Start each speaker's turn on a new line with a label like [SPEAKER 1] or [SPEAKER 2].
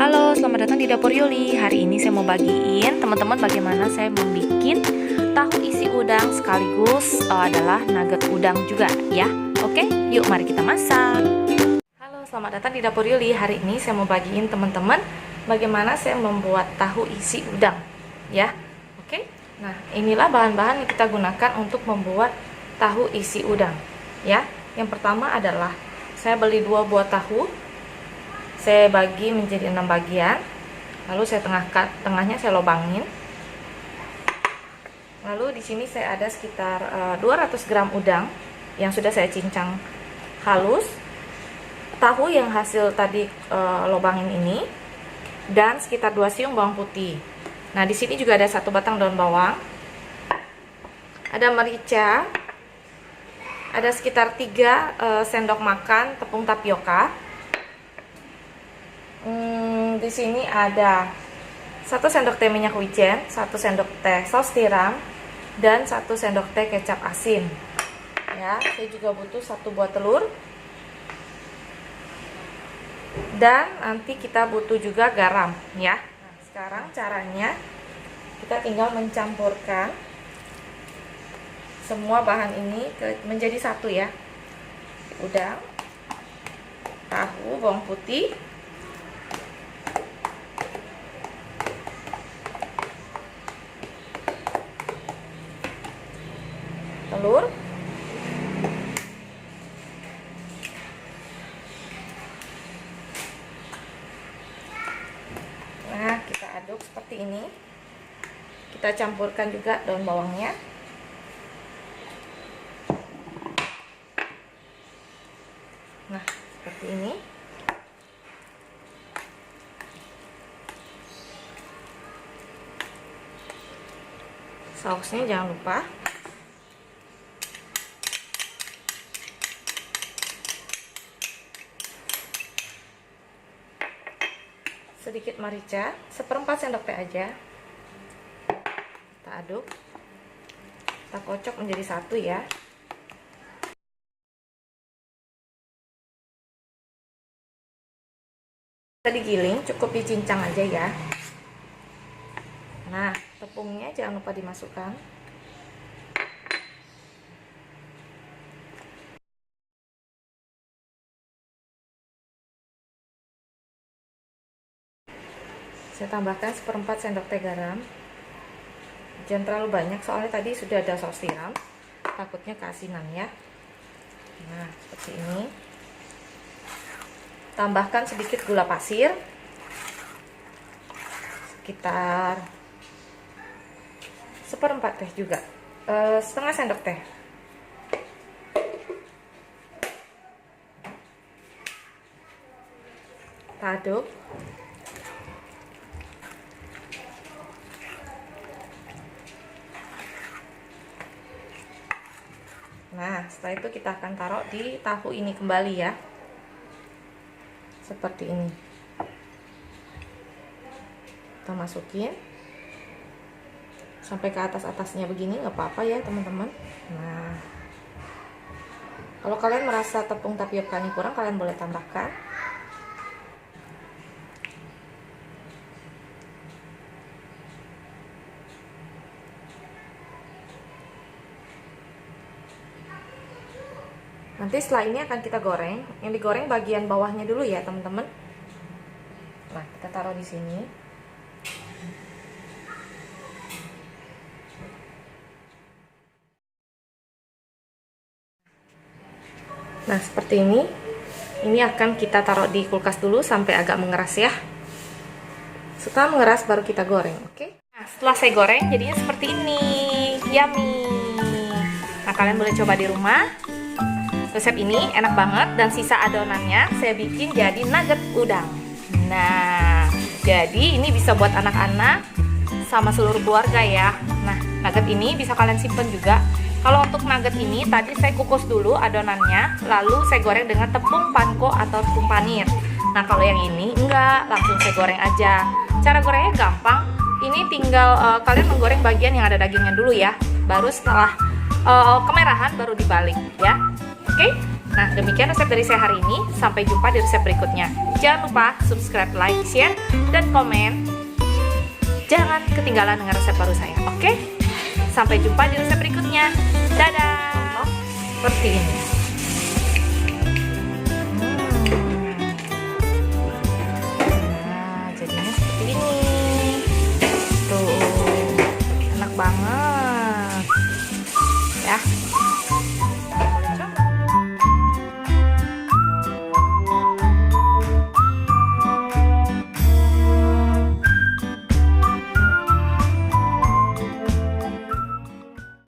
[SPEAKER 1] Halo, selamat datang di Dapur Yuli. Hari ini saya mau bagiin teman-teman bagaimana saya membuat tahu isi udang sekaligus adalah nugget udang juga ya. Oke, yuk mari kita masak. Halo, selamat datang di Dapur Yuli. Hari ini saya mau bagiin teman-teman bagaimana saya membuat tahu isi udang ya. Oke. Nah, inilah bahan-bahan yang kita gunakan untuk membuat tahu isi udang ya. Yang pertama adalah saya beli 2 buah tahu. Saya bagi menjadi 6 bagian, lalu saya tengahnya saya lubangin. Lalu di sini saya ada sekitar 200 gram udang yang sudah saya cincang halus, tahu yang hasil tadi lubangin ini, dan sekitar 2 siung bawang putih. Nah, di sini juga ada 1 batang daun bawang, ada merica, ada sekitar 3 sendok makan tepung tapioka. Di sini ada 1 sendok teh minyak wijen, 1 sendok teh saus tiram, dan 1 sendok teh kecap asin. Ya, saya juga butuh 1 buah telur. Dan nanti kita butuh juga garam, ya. Nah, sekarang caranya kita tinggal mencampurkan semua bahan ini menjadi satu ya. Udang, tahu, bawang putih, telur, nah kita aduk seperti ini. Kita campurkan juga daun bawangnya. Nah, seperti ini. Sausnya jangan lupa. Sedikit merica, 1/4 sendok teh aja. Kita aduk, kita kocok menjadi satu ya. Kita digiling, cukup dicincang aja ya. Nah, tepungnya jangan lupa dimasukkan. Saya tambahkan 1/4 sendok teh garam. Jangan terlalu banyak soalnya tadi sudah ada saus tiram, takutnya keasinan ya. Nah, seperti ini. Tambahkan sedikit gula pasir, sekitar 1/4 teh juga, 1/2 sendok teh. Kita aduk. Nah, setelah itu kita akan taruh di tahu ini kembali ya. Seperti ini. Kita masukin sampai ke atas-atasnya begini, nggak apa-apa ya teman-teman. Nah, kalau kalian merasa tepung tapiokanya kurang, kalian boleh tambahkan. Nanti setelah ini akan kita goreng. Yang digoreng bagian bawahnya dulu ya, teman-teman. Nah, kita taruh di sini. Nah, seperti ini. Ini akan kita taruh di kulkas dulu sampai agak mengeras ya. Setelah mengeras baru kita goreng, oke? Nah, setelah saya goreng jadinya seperti ini. Yummy. Nah, kalian boleh coba di rumah. Resep ini enak banget dan sisa adonannya saya bikin jadi nugget udang. Nah, jadi ini bisa buat anak-anak sama seluruh keluarga ya. Nah, nugget ini bisa kalian simpen juga. Kalau untuk nugget ini tadi saya kukus dulu adonannya, lalu saya goreng dengan tepung panko atau tepung panir. Nah, kalau yang ini enggak, langsung saya goreng aja. Cara gorengnya gampang. Ini tinggal kalian menggoreng bagian yang ada dagingnya dulu ya. Baru setelah kemerahan baru dibalik ya. Oke, Nah, demikian resep dari saya hari ini. Sampai jumpa di resep berikutnya. Jangan lupa subscribe, like, share, dan komen. Jangan ketinggalan dengan resep baru saya, oke? Sampai jumpa di resep berikutnya. Dadah! Seperti ini.